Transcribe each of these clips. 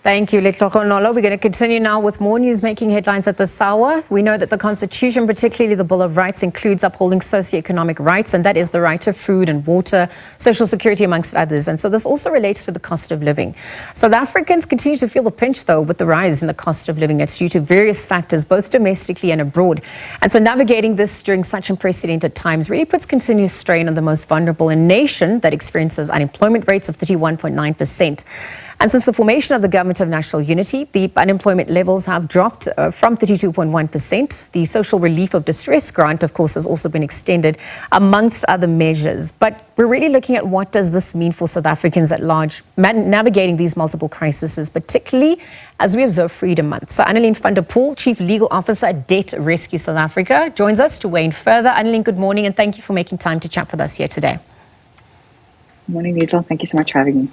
Thank you, Letlogonolo. We're going to continue now with more news making headlines at this hour. We know that the Constitution, particularly the Bill of Rights, includes upholding socio-economic rights, and that is the right to food and water, social security, amongst others. And so this also relates to the cost of living. South Africans continue to feel the pinch, though, with the rise in the cost of living. It's due to various factors, both domestically and abroad. And so navigating this during such unprecedented times really puts continuous strain on the most vulnerable, a nation that experiences unemployment rates of 31.9%. And since the formation of the Government of National Unity, the unemployment levels have dropped from 32.1%. The social relief of distress grant, of course, has also been extended, amongst other measures. But we're really looking at what does this mean for South Africans at large, navigating these multiple crises, particularly as we observe Freedom Month. So Annaline Poel, Chief Legal Officer at Debt Rescue South Africa, joins us to weigh in further. Annaline, good morning, and thank you for making time to chat with us here today. Good morning, Liesl. Thank you so much for having me.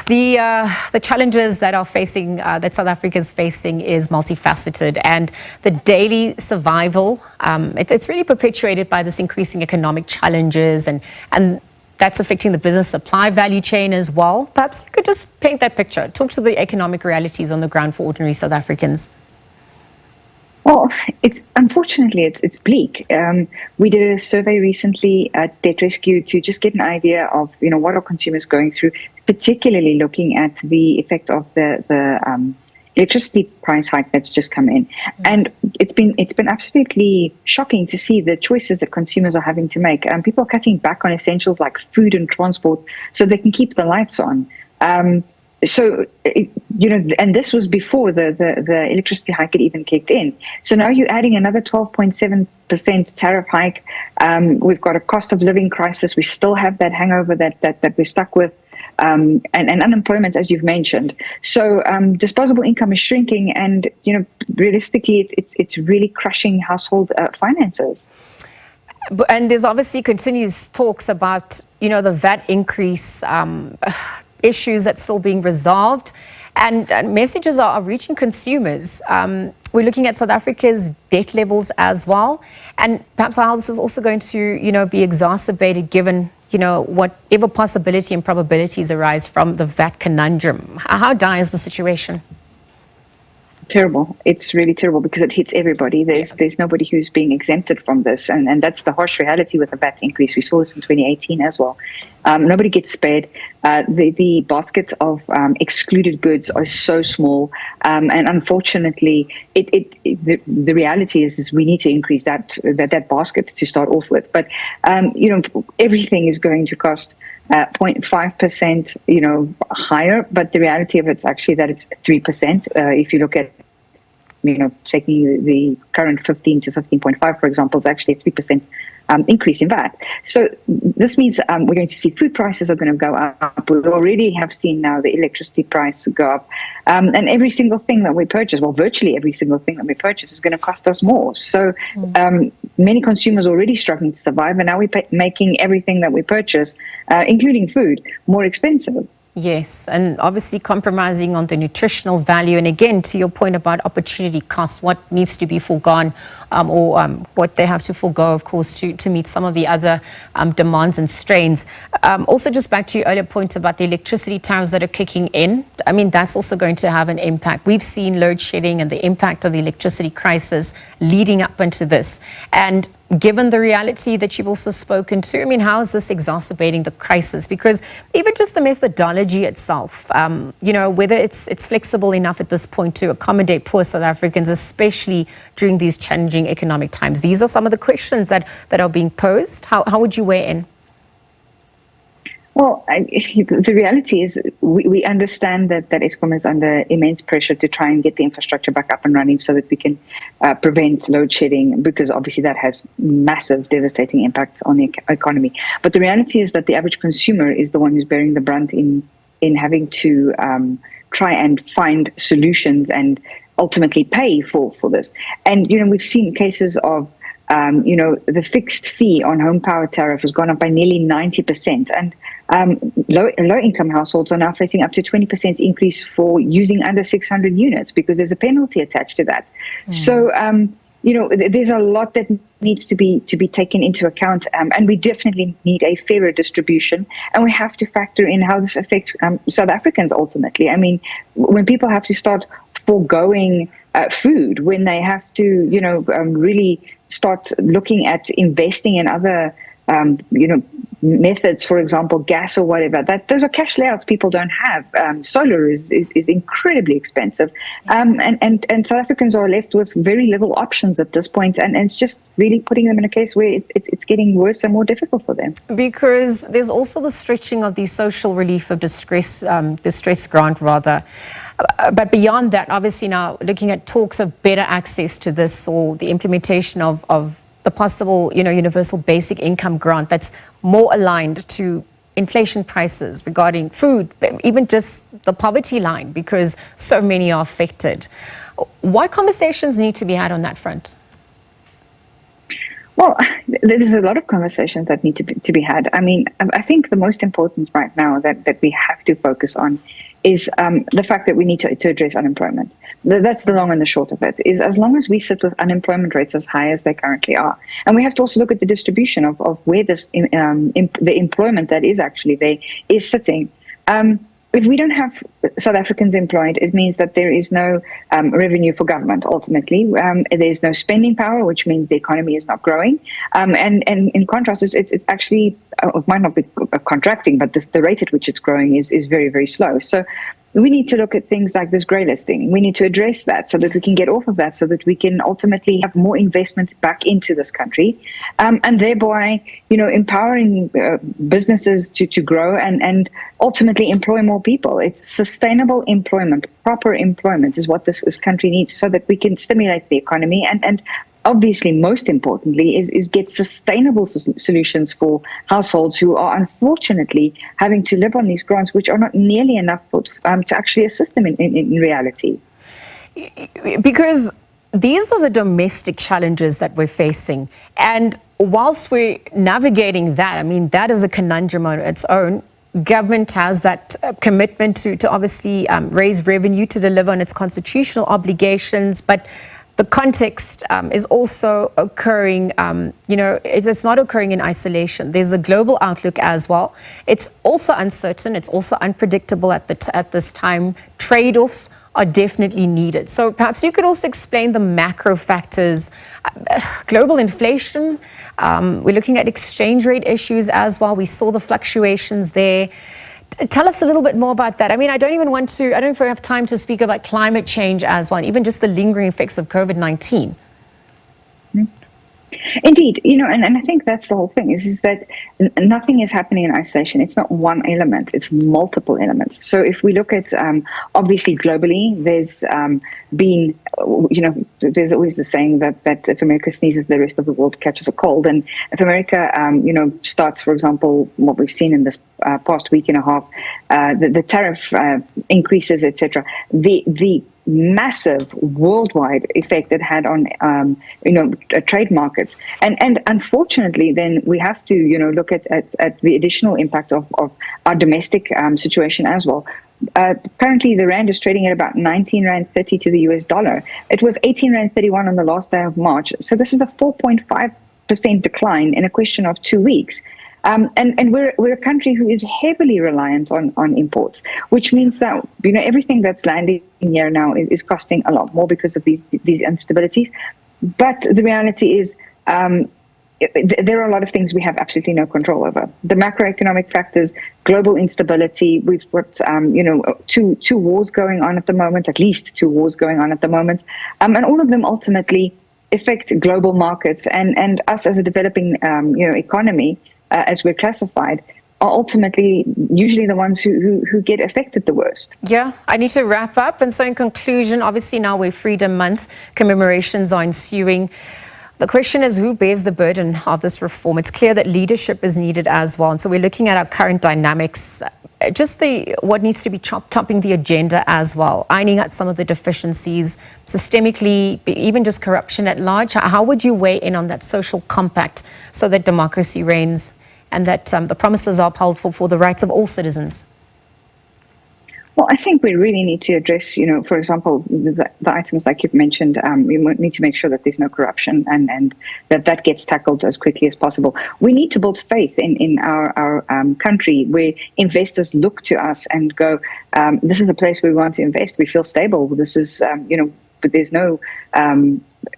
The challenges that are facing, that South Africa is facing, is multifaceted, and the daily survival, it's really perpetuated by this increasing economic challenges, and that's affecting the business supply value chain as well. Perhaps you could just paint that picture, talk to the economic realities on the ground for ordinary South Africans. Well, unfortunately it's bleak. We did a survey recently at Debt Rescue to just get an idea of what are consumers going through, particularly looking at the effect of the electricity price hike that's just come in. And it's been absolutely shocking to see the choices that consumers are having to make. People are cutting back on essentials like food and transport so they can keep the lights on. So, and this was before the electricity hike had even kicked in. So now you're adding another 12.7% tariff hike. We've got a cost of living crisis. We still have that hangover that we're stuck with, and unemployment, as you've mentioned. So disposable income is shrinking, and realistically, it's really crushing household finances. And there's obviously continuous talks about the VAT increase. Issues that's still being resolved, and messages are reaching consumers. We're looking at South Africa's debt levels as well, and perhaps how this is also going to be exacerbated given whatever possibility and probabilities arise from the VAT conundrum. How dire is the situation? Terrible. It's really terrible because it hits everybody. There's nobody who's being exempted from this, and that's the harsh reality with the VAT increase. We saw this in 2018 as well. Nobody gets spared. The basket of excluded goods are so small, and unfortunately, the reality is we need to increase that basket to start off with. But everything is going to cost 0.5%, higher, but the reality of it's actually that it's 3%. If you look at, taking the current 15 to 15.5, for example, is actually a 3% increase in VAT. So this means we're going to see food prices are going to go up. We already have seen now the electricity price go up, and every single thing that we purchase, well, virtually every single thing that we purchase is going to cost us more. So many consumers are already struggling to survive, and now we're making everything that we purchase, including food, more expensive. Yes, and obviously compromising on the nutritional value. And again, to your point about opportunity costs, what needs to be foregone or what they have to forego, of course, to meet some of the other demands and strains. Also, just back to your earlier point about the electricity tariffs that are kicking in. I mean, that's also going to have an impact. We've seen load shedding and the impact of the electricity crisis leading up into this. And given the reality that you've also spoken to, I mean, how is this exacerbating the crisis? Because even just the methodology itself, whether it's flexible enough at this point to accommodate poor South Africans, especially during these challenging economic times. These are some of the questions that are being posed. How would you weigh in? Well, the reality is we understand that Eskom is under immense pressure to try and get the infrastructure back up and running so that we can prevent load shedding, because obviously that has massive, devastating impacts on the economy. But the reality is that the average consumer is the one who's bearing the brunt in having to try and find solutions and ultimately pay for this. And, we've seen cases of the fixed fee on home power tariff has gone up by nearly 90%. And low-income households are now facing up to 20% increase for using under 600 units because there's a penalty attached to that. So, there's a lot that needs to be taken into account, and we definitely need a fairer distribution, and we have to factor in how this affects South Africans ultimately. I mean, when people have to start foregoing food, when they have to, really start looking at investing in other, methods, for example, gas or whatever, those are cash layouts people don't have. Solar is incredibly expensive. And South Africans are left with very little options at this point, and it's just really putting them in a case where it's getting worse and more difficult for them. Because there's also the stretching of the social relief of distress grant rather. But beyond that, obviously now looking at talks of better access to this, or the implementation of the possible, universal basic income grant that's more aligned to inflation prices regarding food, even just the poverty line, because so many are affected. What conversations need to be had on that front? Well, there's a lot of conversations that need to be had. I mean, I think the most important right now that we have to focus on is the fact that we need to address unemployment. That's the long and the short of it, is as long as we sit with unemployment rates as high as they currently are, and we have to also look at the distribution of where this the employment that is actually there is sitting. If we don't have South Africans employed, it means that there is no revenue for government, ultimately. There's no spending power, which means the economy is not growing. And in contrast, it's actually, it might not be contracting, but the rate at which it's growing is very, very slow. So we need to look at things like this grey listing. We need to address that so that we can get off of that, so that we can ultimately have more investment back into this country, and thereby, empowering businesses to grow and ultimately employ more people. It's sustainable employment, proper employment is what this country needs, so that we can stimulate the economy and obviously, most importantly, is get sustainable solutions for households who are unfortunately having to live on these grants, which are not nearly enough to actually assist them in reality. Because these are the domestic challenges that we're facing. And whilst we're navigating that, I mean, that is a conundrum on its own. Government has that commitment to obviously raise revenue to deliver on its constitutional obligations, but the context is also occurring, it's not occurring in isolation. There's a global outlook as well. It's also uncertain. It's also unpredictable at this time. Trade-offs are definitely needed. So perhaps you could also explain the macro factors. Global inflation, we're looking at exchange rate issues as well. We saw the fluctuations there. Tell us a little bit more about that. I mean, I don't know if we have time to speak about climate change as well, even just the lingering effects of COVID-19. Indeed, and I think that's the whole thing is that nothing is happening in isolation. It's not one element, it's multiple elements. So if we look at, obviously globally, there's been, there's always the saying that if America sneezes, the rest of the world catches a cold. And if America, starts, for example, what we've seen in this past week and a half, the tariff increases, etc., the massive worldwide effect it had on trade markets, and unfortunately then we have to look at the additional impact of our domestic situation as well. Currently the rand is trading at about 19 rand 30 to the US dollar. It was 18 rand 31 on the last day of March, so this is a 4.5% decline in a question of 2 weeks. And we're a country who is heavily reliant on imports, which means that everything that's landing here now is costing a lot more because of these instabilities. But the reality is there are a lot of things we have absolutely no control over. The macroeconomic factors, global instability. We've got two wars going on at the moment, at least 2 wars going on at the moment, and all of them ultimately affect global markets and us as a developing economy. As we're classified, are ultimately usually the ones who get affected the worst. Yeah, I need to wrap up. And so in conclusion, obviously now we're Freedom Month, commemorations are ensuing. The question is, who bears the burden of this reform? It's clear that leadership is needed as well. And so we're looking at our current dynamics, just what needs to be topping the agenda as well, ironing out some of the deficiencies, systemically, even just corruption at large. How would you weigh in on that social compact so that democracy reigns and that the promises are upheld for the rights of all citizens? Well, I think we really need to address, for example, the items like you've mentioned. We need to make sure that there's no corruption and that gets tackled as quickly as possible. We need to build faith in our country where investors look to us and go, this is a place where we want to invest. We feel stable. This is, but there's no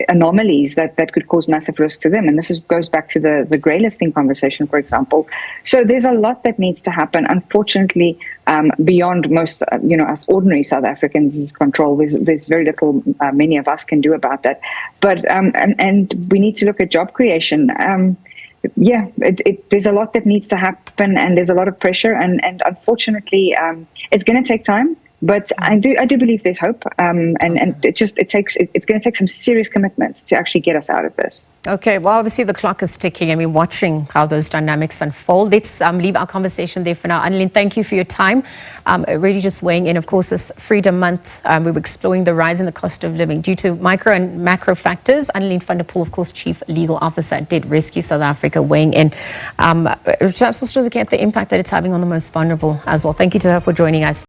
anomalies that could cause massive risk to them. And this goes back to the grey listing conversation, for example. So there's a lot that needs to happen. Unfortunately, beyond most, us ordinary South Africans' control, there's very little many of us can do about that. But and we need to look at job creation. There's a lot that needs to happen, and there's a lot of pressure, and unfortunately, it's going to take time. But I do believe there's hope, and it's going to take some serious commitment to actually get us out of this. Okay, well, obviously the clock is ticking, and we're watching how those dynamics unfold. Let's leave our conversation there for now. Annaline, thank you for your time. Really just weighing in, of course, this Freedom Month. We were exploring the rise in the cost of living due to micro and macro factors. Annaline van der Poel, of course, Chief Legal Officer at Debt Rescue South Africa, weighing in. Perhaps also looking at the impact that it's having on the most vulnerable as well. Thank you to her for joining us.